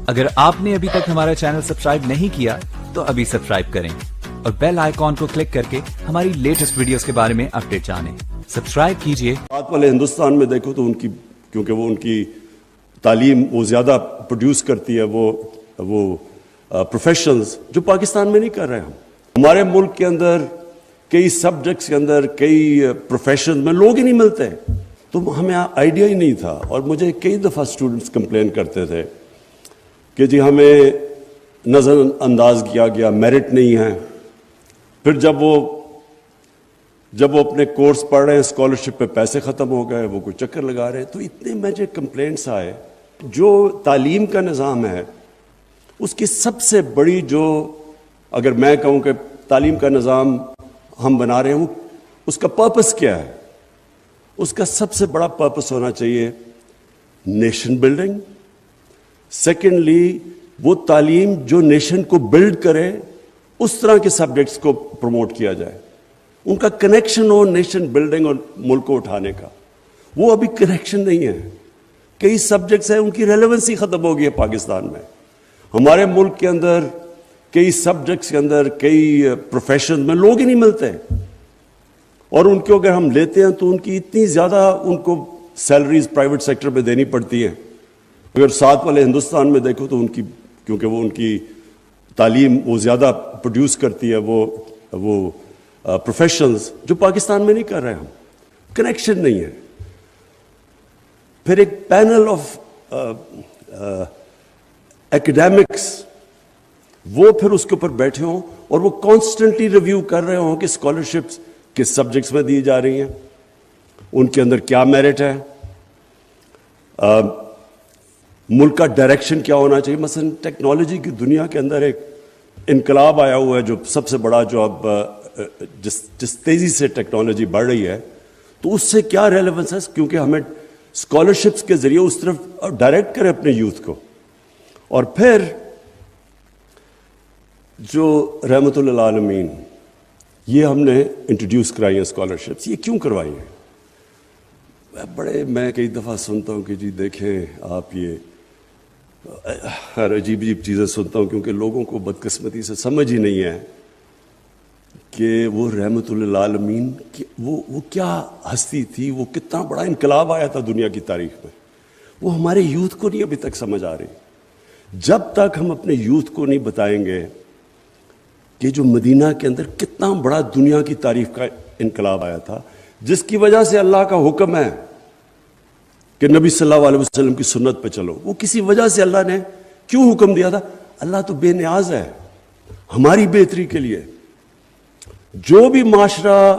اگر آپ نے ابھی تک ہمارا چینل سبسکرائب نہیں کیا تو ابھی سبسکرائب کریں اور بیل آئیکن کو کلک کر کے ہماری لیٹسٹ ویڈیوز کے بارے میں اپڈیٹ جانیں. سبسکرائب کیجئے. بات والے ہندوستان میں دیکھو تو کیونکہ وہ ان کی تعلیم وہ زیادہ پروڈیوس کرتی ہے وہ پروفیشنز جو پاکستان میں نہیں کر رہے. ہمارے ملک کے اندر کئی سبجیکٹس کے اندر کئی پروفیشنز میں لوگ ہی نہیں ملتے، تو ہمیں آئیڈیا ہی نہیں تھا. اور مجھے کئی دفعہ اسٹوڈنٹس کمپلین کرتے تھے کہ جی ہمیں نظر انداز کیا گیا، میرٹ نہیں ہے. پھر جب وہ اپنے کورس پڑھ رہے ہیں، اسکالرشپ پہ پیسے ختم ہو گئے، وہ کوئی چکر لگا رہے ہیں. تو اتنے مجھے کمپلینٹس آئے. جو تعلیم کا نظام ہے اس کی سب سے بڑی اگر میں کہوں کہ تعلیم کا نظام ہم بنا رہے ہیں، اس کا پرپس کیا ہے؟ اس کا سب سے بڑا پرپس ہونا چاہیے نیشن بلڈنگ. سیکنڈلی وہ تعلیم جو نیشن کو بلڈ کرے، اس طرح کے سبجیکٹس کو پروموٹ کیا جائے. ان کا کنیکشن ہو نیشن بلڈنگ اور ملک کو اٹھانے کا. وہ ابھی کنیکشن نہیں ہے. کئی سبجیکٹس ہیں ان کی ریلیونسی ختم ہو گئی ہے پاکستان میں. ہمارے ملک کے اندر کئی سبجیکٹس کے اندر کئی پروفیشن میں لوگ ہی نہیں ملتے، اور ان کو اگر ہم لیتے ہیں تو ان کی اتنی زیادہ ان کو سیلریز پرائیویٹ سیکٹر پہ دینی پڑتی ہیں. اگر ساتھ والے ہندوستان میں دیکھو تو کیونکہ وہ ان کی تعلیم وہ زیادہ پروڈیوس کرتی ہے وہ پروفیشنز جو پاکستان میں نہیں کر رہے. ہم کنیکشن نہیں ہے. پھر ایک پینل آف ایکڈیمکس وہ پھر اس کے اوپر بیٹھے ہوں اور وہ کانسٹنٹلی ریویو کر رہے ہوں کہ اسکالرشپس کس سبجیکٹس میں دی جا رہی ہیں، ان کے اندر کیا میرٹ ہے، ملک کا ڈائریکشن کیا ہونا چاہیے. مثلا ٹیکنالوجی کی دنیا کے اندر ایک انقلاب آیا ہوا ہے جو سب سے بڑا، جو اب جس تیزی سے ٹیکنالوجی بڑھ رہی ہے، تو اس سے کیا ریلیونس ہے؟ کیونکہ ہمیں اسکالرشپس کے ذریعے اس طرف ڈائریکٹ کرے اپنے یوتھ کو. اور پھر جو رحمت للعالمین یہ ہم نے انٹروڈیوس کرائی ہیں اسکالرشپس. یہ کیوں کروائی ہیں؟ میں کئی دفعہ سنتا ہوں کہ جی دیکھیں آپ، یہ ہر عجیب چیزیں سنتا ہوں، کیونکہ لوگوں کو بدقسمتی سے سمجھ ہی نہیں ہے کہ وہ رحمت للعالمین وہ کیا ہستی تھی، وہ کتنا بڑا انقلاب آیا تھا دنیا کی تاریخ میں. وہ ہمارے یوتھ کو نہیں ابھی تک سمجھ آ رہی. جب تک ہم اپنے یوتھ کو نہیں بتائیں گے کہ جو مدینہ کے اندر کتنا بڑا دنیا کی تاریخ کا انقلاب آیا تھا، جس کی وجہ سے اللہ کا حکم ہے کہ نبی صلی اللہ علیہ وسلم کی سنت پہ چلو. وہ کسی وجہ سے اللہ نے کیوں حکم دیا تھا؟ اللہ تو بے نیاز ہے ہماری بہتری کے لیے. جو بھی معاشرہ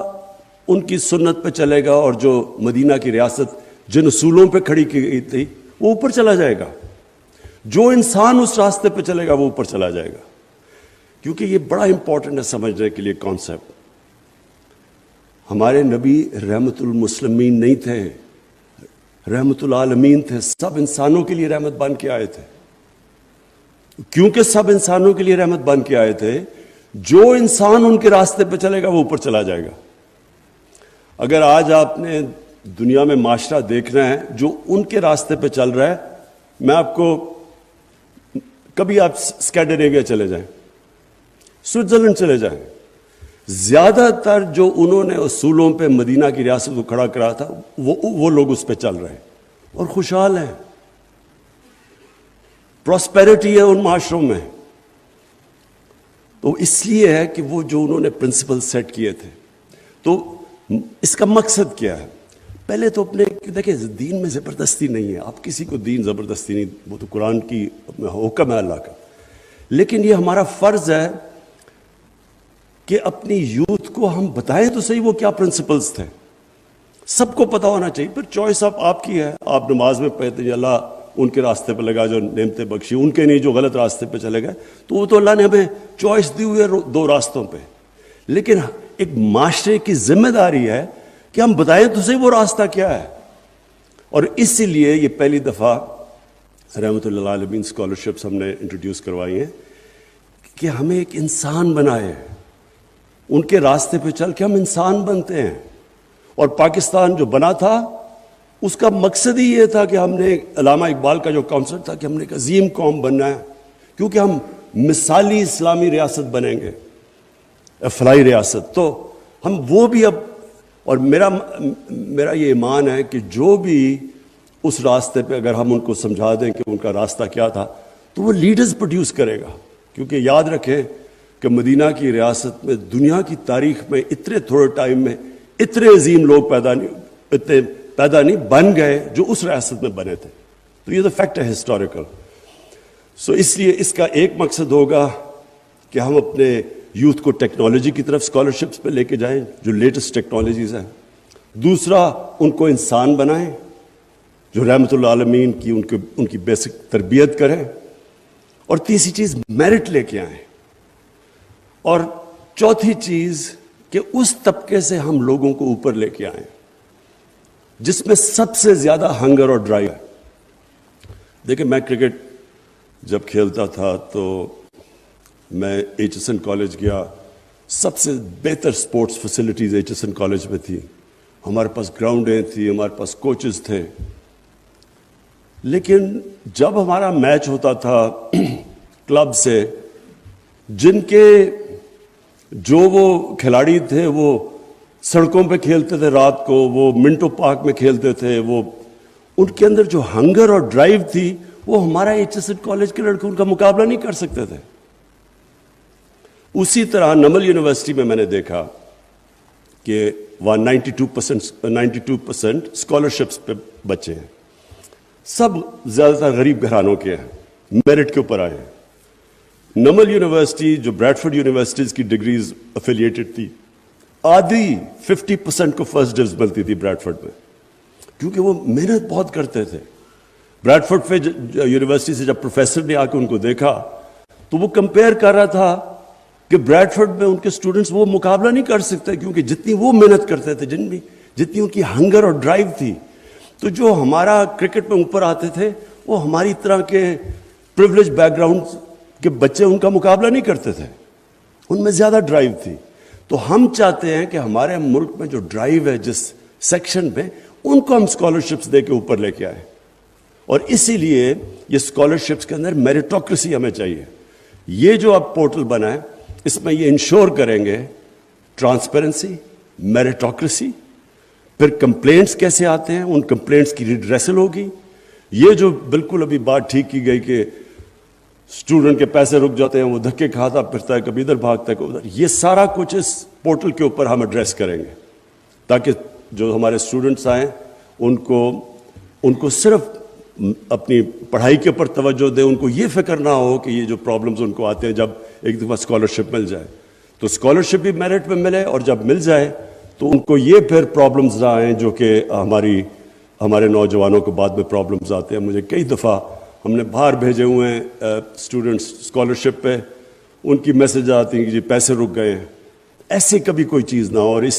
ان کی سنت پہ چلے گا اور جو مدینہ کی ریاست جن اصولوں پہ کھڑی کی گئی تھی وہ اوپر چلا جائے گا. جو انسان اس راستے پہ چلے گا وہ اوپر چلا جائے گا. کیونکہ یہ بڑا امپورٹنٹ ہے سمجھنے کے لیے کانسیپٹ. ہمارے نبی رحمت المسلمین نہیں تھے، رحمت العالمین تھے. سب انسانوں کے لیے رحمت بن کے آئے تھے. کیونکہ سب انسانوں کے لیے رحمت بن کے آئے تھے، جو انسان ان کے راستے پہ چلے گا وہ اوپر چلا جائے گا. اگر آج آپ نے دنیا میں معاشرہ دیکھنا ہے جو ان کے راستے پہ چل رہا ہے، میں آپ کو کبھی آپ اسکینڈینیویا چلے جائیں، سوئٹزرلینڈ چلے جائیں، زیادہ تر جو انہوں نے اصولوں پہ مدینہ کی ریاست کو کھڑا کرا تھا وہ لوگ اس پہ چل رہے ہیں اور خوشحال ہیں. پراسپیرٹی ہے ان معاشروں میں. تو اس لیے ہے کہ وہ جو انہوں نے پرنسپل سیٹ کیے تھے. تو اس کا مقصد کیا ہے؟ پہلے تو اپنے دیکھیں دین میں زبردستی نہیں ہے. آپ کسی کو دین زبردستی نہیں، وہ تو قرآن کی حکم ہے اللہ کا. لیکن یہ ہمارا فرض ہے کہ اپنی یوتھ کو ہم بتائیں تو صحیح وہ کیا پرنسپلز تھے. سب کو پتہ ہونا چاہیے. پھر چوائس آپ کی ہے. آپ نماز میں پڑھتے ہیں اللہ ان کے راستے پہ لگا جو نعمتیں بخشی، ان کے نہیں جو غلط راستے پہ چلے گئے. تو وہ تو اللہ نے ہمیں چوائس دی ہوئی ہے دو راستوں پہ. لیکن ایک معاشرے کی ذمہ داری ہے کہ ہم بتائیں تو صحیح وہ راستہ کیا ہے. اور اسی لیے یہ پہلی دفعہ رحمت للعالمین اسکالرشپس ہم نے انٹروڈیوس کروائی ہیں کہ ہمیں ایک انسان بنائے. ان کے راستے پہ چل کے ہم انسان بنتے ہیں. اور پاکستان جو بنا تھا اس کا مقصد ہی یہ تھا کہ ہم نے علامہ اقبال کا جو کانسیپٹ تھا کہ ہم نے ایک عظیم قوم بننا ہے، کیونکہ ہم مثالی اسلامی ریاست بنیں گے، فلاحی ریاست. تو ہم وہ بھی اب، اور میرا یہ ایمان ہے کہ جو بھی اس راستے پہ اگر ہم ان کو سمجھا دیں کہ ان کا راستہ کیا تھا تو وہ لیڈرز پروڈیوس کرے گا. کیونکہ یاد رکھیں کہ مدینہ کی ریاست میں دنیا کی تاریخ میں اتنے تھوڑے ٹائم میں اتنے عظیم لوگ پیدا نہیں بن گئے جو اس ریاست میں بنے تھے. تو یہ تو فیکٹ ہے ہسٹوریکل. سو اس لیے اس کا ایک مقصد ہوگا کہ ہم اپنے یوتھ کو ٹیکنالوجی کی طرف اسکالرشپس پہ لے کے جائیں جو لیٹسٹ ٹیکنالوجیز ہیں. دوسرا ان کو انسان بنائیں جو رحمت اللہ عالمین کی ان کی بیسک تربیت کریں. اور تیسری چیز میرٹ لے کے آئیں. اور چوتھی چیز کہ اس طبقے سے ہم لوگوں کو اوپر لے کے آئیں جس میں سب سے زیادہ ہنگر اور ڈرائیو ہے. دیکھیں میں کرکٹ جب کھیلتا تھا تو میں ایچ ایس این کالج گیا. سب سے بہتر sports facilities H S N college میں تھی. ہمارے پاس گراؤنڈیں تھیں، ہمارے پاس کوچز تھے. لیکن جب ہمارا میچ ہوتا تھا کلب سے، جن کے جو وہ کھلاڑی تھے وہ سڑکوں پہ کھیلتے تھے، رات کو وہ منٹو پارک میں کھیلتے تھے، وہ ان کے اندر جو ہنگر اور ڈرائیو تھی وہ ہمارا ایچ ایس این کالج کے لڑکے ان کا مقابلہ نہیں کر سکتے تھے. اسی طرح نمل یونیورسٹی میں نے دیکھا کہ وہاں 92% اسکالرشپس پہ بچے ہیں. سب زیادہ تر غریب گھرانوں کے ہیں، میرٹ کے اوپر آئے ہیں. نمل یونیورسٹی جو بریڈفورڈ یونیورسٹیز کی ڈگریز افیلیٹڈ تھی، آدھی 50% کو فرسٹ ڈویژ ملتی تھی بریڈفورڈ میں، کیونکہ وہ محنت بہت کرتے تھے. بریڈفورڈ پہ یونیورسٹی سے جب پروفیسر نے آ کے ان کو دیکھا تو وہ کمپیئر کر رہا تھا کہ بریڈفورڈ میں ان کے اسٹوڈنٹس وہ مقابلہ نہیں کر سکتے کیونکہ جتنی وہ محنت کرتے تھے، جتنی ان کی ہنگر اور ڈرائیو تھی. تو جو ہمارا کرکٹ میں اوپر آتے تھے وہ ہماری طرح کے پریولیج بیک گراؤنڈ کے بچے ان کا مقابلہ نہیں کرتے تھے، ان میں زیادہ ڈرائیو تھی. تو ہم چاہتے ہیں کہ ہمارے ملک میں جو ڈرائیو ہے جس سیکشن میں، ان کو ہم اسکالرشپس دے کے اوپر لے کے آئیں. اور اسی لیے یہ اسکالرشپس کے اندر میریٹوکریسی ہمیں چاہیے. یہ جو اب پورٹل بنا ہے اس میں یہ انشور کریں گے ٹرانسپیرنسی، میریٹوکریسی. پھر کمپلینٹس کیسے آتے ہیں، ان کمپلینٹس کی ریڈریسل ہوگی. یہ جو بالکل ابھی بات ٹھیک کی گئی کہ اسٹوڈنٹ کے پیسے رک جاتے ہیں، وہ دھکے کھاتا پھرتا ہے، کبھی ادھر بھاگتا ہے کبھی ادھر، یہ سارا کچھ اس پورٹل کے اوپر ہم ایڈریس کریں گے تاکہ جو ہمارے اسٹوڈنٹس آئیں ان کو صرف اپنی پڑھائی کے اوپر توجہ دیں. ان کو یہ فکر نہ ہو کہ یہ جو پرابلمز ان کو آتے ہیں جب ایک دفعہ اسکالرشپ مل جائے تو اسکالرشپ بھی میرٹ میں ملے، اور جب مل جائے تو ان کو یہ پھر پرابلمز نہ آئیں جو کہ ہمارے نوجوانوں کو بعد میں پرابلمز آتے ہیں. مجھے کئی دفعہ ہم نے باہر بھیجے ہوئے ہیں اسٹوڈنٹس اسکالرشپ پہ، ان کی میسج آتی ہیں کہ جی پیسے رک گئے ہیں. ایسے کبھی کوئی چیز نہ ہو. اور اس